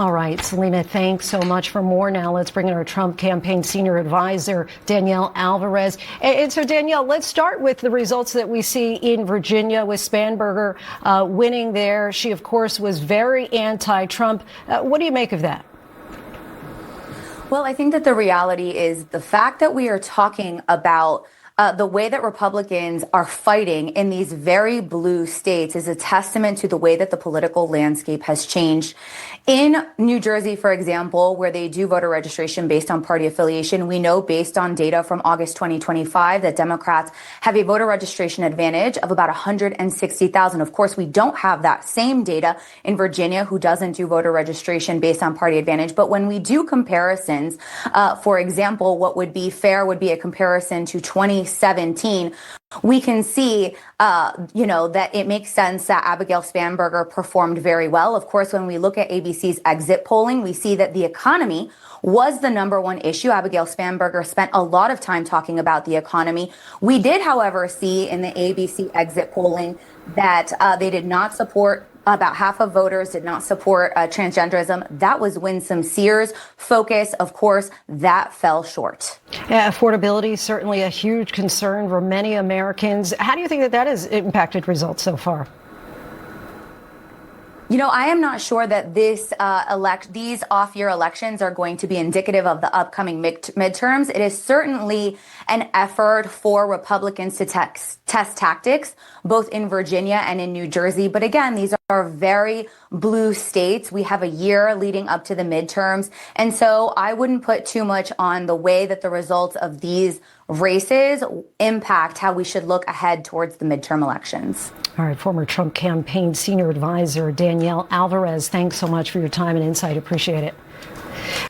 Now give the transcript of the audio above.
All right, Selena, thanks so much. For more now, let's bring in our Trump campaign senior advisor, Danielle Alvarez. And so, Danielle, let's start with the results that we see in Virginia with Spanberger winning there. She, of course, was very anti-Trump. What do you make of that? Well, I think that the reality is the fact that we are talking about the way that Republicans are fighting in these very blue states is a testament to the way that the political landscape has changed. In New Jersey, for example, where they do voter registration based on party affiliation, we know based on data from August 2025 that Democrats have a voter registration advantage of about 160,000. Of course, we don't have that same data in Virginia, who doesn't do voter registration based on party advantage. But when we do comparisons, for example, what would be fair would be a comparison to 2017. We can see, that it makes sense that Abigail Spanberger performed very well. Of course, when we look at ABC's exit polling, we see that the economy was the number one issue. Abigail Spanberger spent a lot of time talking about the economy. We did, however, see in the ABC exit polling that they did not support. About half of voters did not support transgenderism. That was Winsome Sears' focus. Of course, that fell short. Yeah, affordability is certainly a huge concern for many Americans. How do you think that has impacted results so far? I am not sure that these off-year elections are going to be indicative of the upcoming midterms. It is certainly an effort for Republicans to test tactics, both in Virginia and in New Jersey. But again, these are very blue states. We have a year leading up to the midterms. And so I wouldn't put too much on the way that the results of these races impact how we should look ahead towards the midterm elections. All right, former Trump campaign senior advisor Danielle Alvarez, thanks so much for your time and insight. Appreciate it.